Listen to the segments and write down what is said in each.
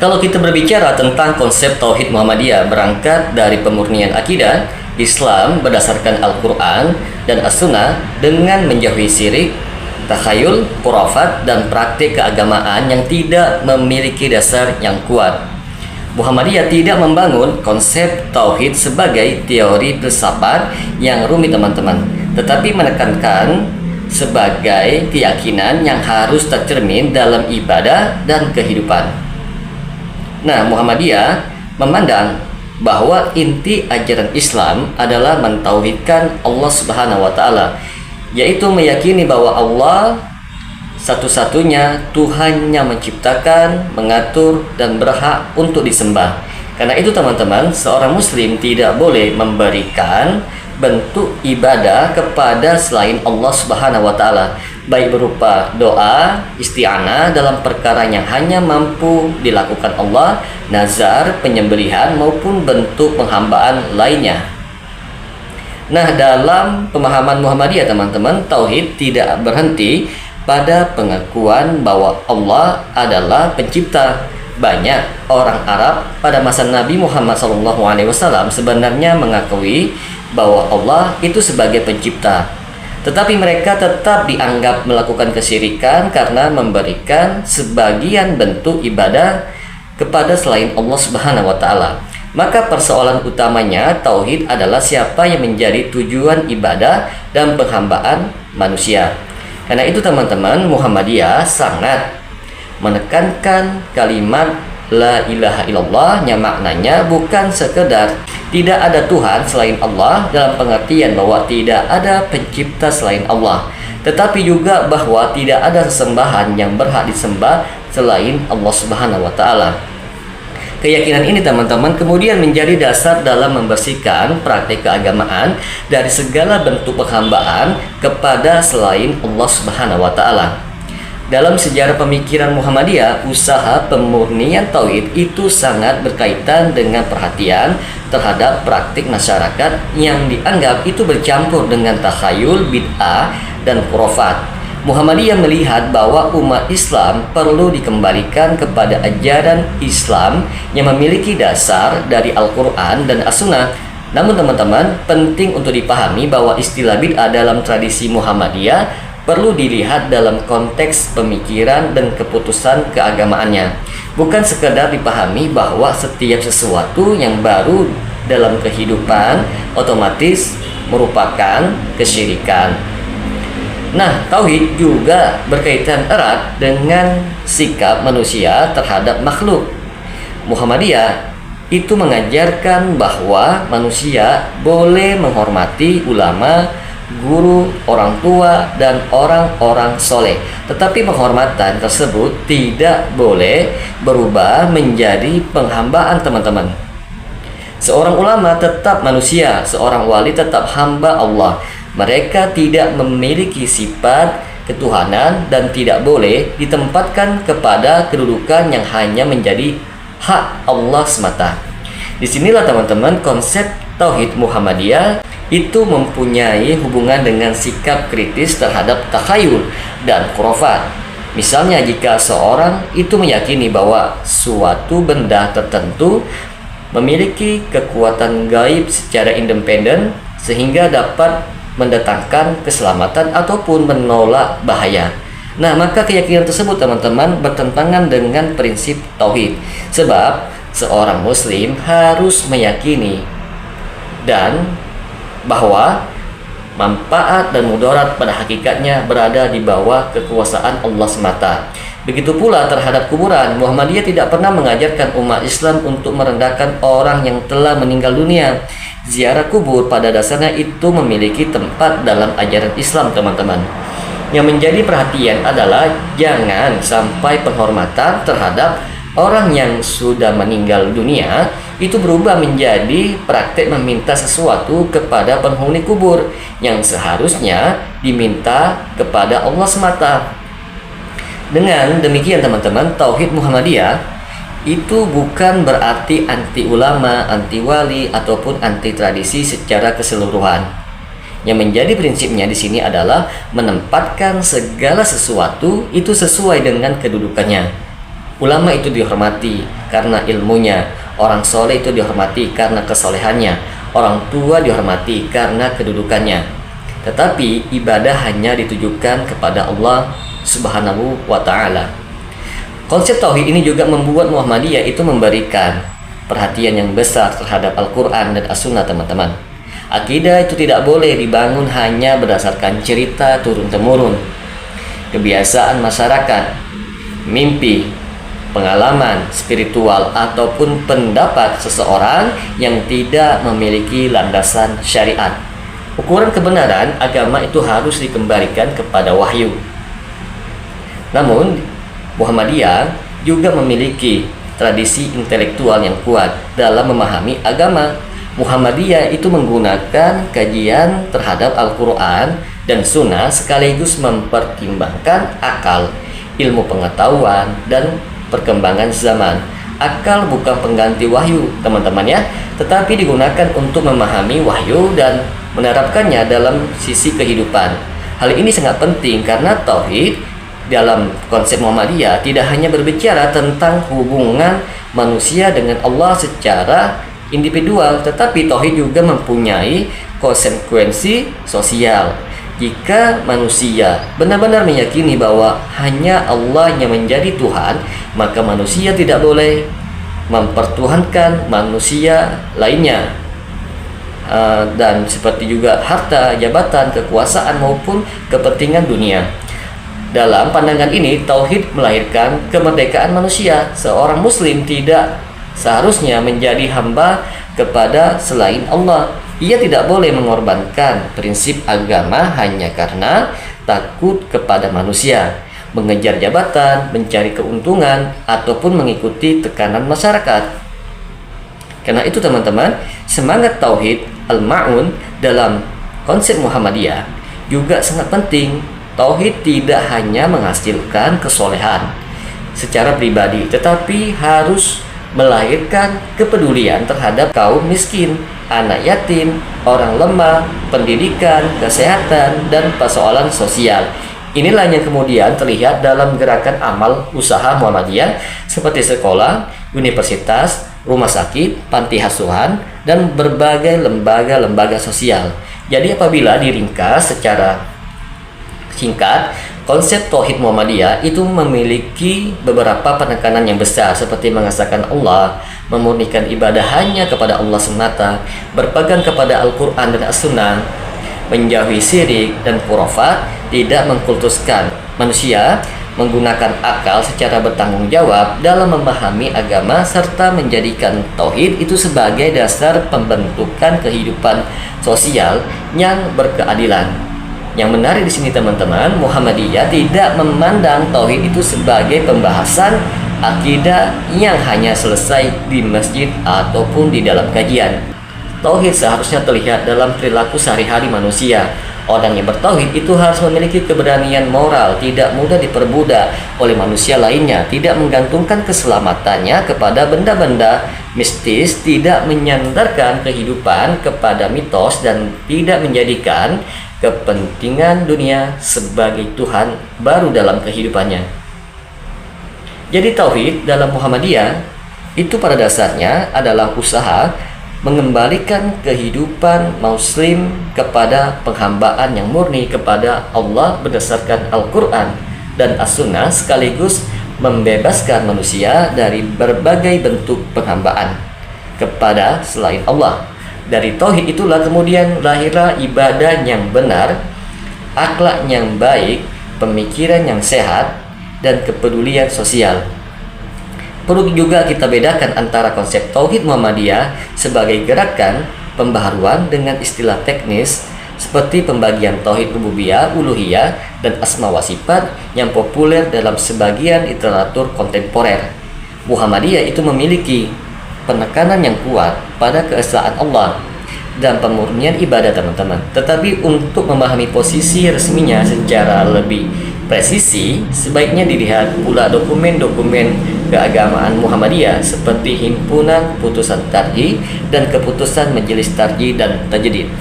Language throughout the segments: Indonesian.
Kalau kita berbicara tentang konsep Tauhid Muhammadiyah berangkat dari pemurnian akidah Islam berdasarkan Al-Quran dan As-Sunnah dengan menjauhi syirik, takhayul, khurafat, dan praktik keagamaan yang tidak memiliki dasar yang kuat. Muhammadiyah tidak membangun konsep Tauhid sebagai teori filsafat yang rumit teman-teman, tetapi menekankan sebagai keyakinan yang harus tercermin dalam ibadah dan kehidupan. Nah, Muhammadiyah memandang bahwa inti ajaran Islam adalah mentauhidkan Allah Subhanahu wa taala, yaitu meyakini bahwa Allah satu-satunya Tuhan yang menciptakan, mengatur, dan berhak untuk disembah. Karena itu teman-teman, seorang muslim tidak boleh memberikan bentuk ibadah kepada selain Allah Subhanahu wa taala, baik berupa doa, isti'anah dalam perkara yang hanya mampu dilakukan Allah, nazar, penyembelihan, maupun bentuk penghambaan lainnya. Nah, dalam pemahaman Muhammadiyah teman-teman, tauhid tidak berhenti pada pengakuan bahwa Allah adalah pencipta. Banyak orang Arab pada masa Nabi Muhammad SAW sebenarnya mengakui bahwa Allah itu sebagai pencipta, tetapi mereka tetap dianggap melakukan kesyirikan karena memberikan sebagian bentuk ibadah kepada selain Allah Subhanahu wa taala. Maka persoalan utamanya tauhid adalah siapa yang menjadi tujuan ibadah dan penghambaan manusia. Karena itu teman-teman, Muhammadiyah sangat menekankan kalimat La ilaha illallah yang maknanya bukan sekedar tidak ada Tuhan selain Allah dalam pengertian bahwa tidak ada pencipta selain Allah, tetapi juga bahwa tidak ada sesembahan yang berhak disembah selain Allah Subhanahu wa taala. Keyakinan ini teman-teman kemudian menjadi dasar dalam membersihkan praktik keagamaan dari segala bentuk penghambaan kepada selain Allah Subhanahu wa taala. Dalam sejarah pemikiran Muhammadiyah, usaha pemurnian tauhid itu sangat berkaitan dengan perhatian terhadap praktik masyarakat yang dianggap itu bercampur dengan takhayul, bid'ah, dan khurafat. Muhammadiyah melihat bahwa umat Islam perlu dikembalikan kepada ajaran Islam yang memiliki dasar dari Al-Quran dan As-Sunnah. Namun teman-teman, penting untuk dipahami bahwa istilah bid'ah dalam tradisi Muhammadiyah perlu dilihat dalam konteks pemikiran dan keputusan keagamaannya. Bukan sekedar dipahami bahwa setiap sesuatu yang baru dalam kehidupan otomatis merupakan kesyirikan. Nah, tauhid juga berkaitan erat dengan sikap manusia terhadap makhluk. Muhammadiyah itu mengajarkan bahwa manusia boleh menghormati ulama, guru, orang tua, dan orang-orang soleh. Tetapi penghormatan tersebut tidak boleh berubah menjadi penghambaan teman-teman. Seorang ulama tetap manusia, seorang wali tetap hamba Allah. Mereka tidak memiliki sifat ketuhanan dan tidak boleh ditempatkan kepada kedudukan yang hanya menjadi hak Allah semata. Disinilah teman-teman konsep Tauhid Muhammadiyah itu mempunyai hubungan dengan sikap kritis terhadap takhayul dan khurafat. Misalnya jika seorang itu meyakini bahwa suatu benda tertentu memiliki kekuatan gaib secara independen sehingga dapat mendatangkan keselamatan ataupun menolak bahaya. Nah, maka keyakinan tersebut teman-teman bertentangan dengan prinsip tauhid. Sebab seorang muslim harus meyakini dan bahwa manfaat dan mudarat pada hakikatnya berada di bawah kekuasaan Allah semata. Begitu pula terhadap kuburan, Muhammadiyah tidak pernah mengajarkan umat Islam untuk merendahkan orang yang telah meninggal dunia. Ziarah kubur pada dasarnya itu memiliki tempat dalam ajaran Islam teman-teman. Yang menjadi perhatian adalah jangan sampai penghormatan terhadap orang yang sudah meninggal dunia itu berubah menjadi praktek meminta sesuatu kepada penghuni kubur yang seharusnya diminta kepada Allah semata. Dengan demikian teman-teman, Tauhid Muhammadiyah itu bukan berarti anti ulama, anti wali, ataupun anti tradisi secara keseluruhan. Yang menjadi prinsipnya di sini adalah menempatkan segala sesuatu itu sesuai dengan kedudukannya. Ulama itu dihormati karena ilmunya, orang soleh itu dihormati karena kesolehannya, orang tua dihormati karena kedudukannya. Tetapi ibadah hanya ditujukan kepada Allah Subhanahu wa ta'ala. Konsep tauhid ini juga membuat Muhammadiyah itu memberikan perhatian yang besar terhadap Al-Quran dan As-Sunnah, teman-teman. Akidah itu tidak boleh dibangun hanya berdasarkan cerita turun-temurun, kebiasaan masyarakat, mimpi, pengalaman spiritual, ataupun pendapat seseorang yang tidak memiliki landasan syariat. Ukuran kebenaran agama itu harus dikembalikan kepada wahyu. Namun, Muhammadiyah juga memiliki tradisi intelektual yang kuat dalam memahami agama. Muhammadiyah itu menggunakan kajian terhadap Al-Quran dan Sunnah sekaligus mempertimbangkan akal, ilmu pengetahuan, dan perkembangan zaman. Akal bukan pengganti wahyu, teman-teman ya, tetapi digunakan untuk memahami wahyu dan menerapkannya dalam sisi kehidupan. Hal ini sangat penting karena tauhid dalam konsep Muhammadiyah tidak hanya berbicara tentang hubungan manusia dengan Allah secara individual, tetapi tauhid juga mempunyai konsekuensi sosial. Jika manusia benar-benar meyakini bahwa hanya Allah yang menjadi Tuhan, maka manusia tidak boleh mempertuhankan manusia lainnya. Dan seperti juga harta, jabatan, kekuasaan maupun kepentingan dunia. Dalam pandangan ini, tauhid melahirkan kemerdekaan manusia. Seorang muslim tidak seharusnya menjadi hamba kepada selain Allah. Ia tidak boleh mengorbankan prinsip agama hanya karena takut kepada manusia, mengejar jabatan, mencari keuntungan, ataupun mengikuti tekanan masyarakat. Karena itu teman-teman, semangat tauhid al-ma'un dalam konsep Muhammadiyah juga sangat penting. Tauhid tidak hanya menghasilkan kesolehan secara pribadi, tetapi harus melahirkan kepedulian terhadap kaum miskin, anak yatim, orang lemah, pendidikan, kesehatan, dan persoalan sosial. Inilah yang kemudian terlihat dalam gerakan amal usaha Muhammadiyah seperti sekolah, universitas, rumah sakit, panti asuhan, dan berbagai lembaga-lembaga sosial. Jadi apabila diringkas secara singkat, konsep tauhid Muhammadiyah itu memiliki beberapa penekanan yang besar seperti mengesahkan Allah, memurnikan ibadah hanya kepada Allah semata, berpegang kepada Al-Quran dan As-Sunnah, menjauhi syirik dan khurafat, tidak mengkultuskan manusia, menggunakan akal secara bertanggung jawab dalam memahami agama, serta menjadikan tauhid itu sebagai dasar pembentukan kehidupan sosial yang berkeadilan. Yang menarik di sini teman-teman, Muhammadiyah tidak memandang tauhid itu sebagai pembahasan akidah yang hanya selesai di masjid ataupun di dalam kajian. Tauhid seharusnya terlihat dalam perilaku sehari-hari manusia. Orang yang bertauhid itu harus memiliki keberanian moral, tidak mudah diperbudak oleh manusia lainnya, tidak menggantungkan keselamatannya kepada benda-benda mistis, tidak menyandarkan kehidupan kepada mitos, dan tidak menjadikan kepentingan dunia sebagai Tuhan baru dalam kehidupannya. Jadi tauhid dalam Muhammadiyah itu pada dasarnya adalah usaha mengembalikan kehidupan muslim kepada penghambaan yang murni kepada Allah berdasarkan Al-Quran dan As-Sunnah, sekaligus membebaskan manusia dari berbagai bentuk penghambaan kepada selain Allah. Dari tauhid itulah kemudian lahirlah ibadah yang benar, akhlak yang baik, pemikiran yang sehat, dan kepedulian sosial. Perlu juga kita bedakan antara konsep tauhid Muhammadiyah sebagai gerakan pembaharuan dengan istilah teknis seperti pembagian tauhid rububiyah, uluhiyah, dan asma wa sifat yang populer dalam sebagian literatur kontemporer. Muhammadiyah itu memiliki penekanan yang kuat pada keesaan Allah dan pemurnian ibadah teman-teman. Tetapi untuk memahami posisi resminya secara lebih presisi, sebaiknya dilihat pula dokumen-dokumen keagamaan Muhammadiyah seperti Himpunan Putusan Tarjih dan Keputusan Majelis Tarjih dan Tajdid.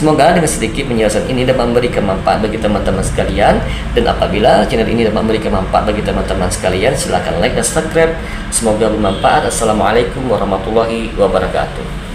Semoga dengan sedikit penjelasan ini dapat memberikan manfaat bagi teman-teman sekalian. Dan apabila channel ini dapat memberikan manfaat bagi teman-teman sekalian, silahkan like dan subscribe. Semoga bermanfaat. Assalamualaikum warahmatullahi wabarakatuh.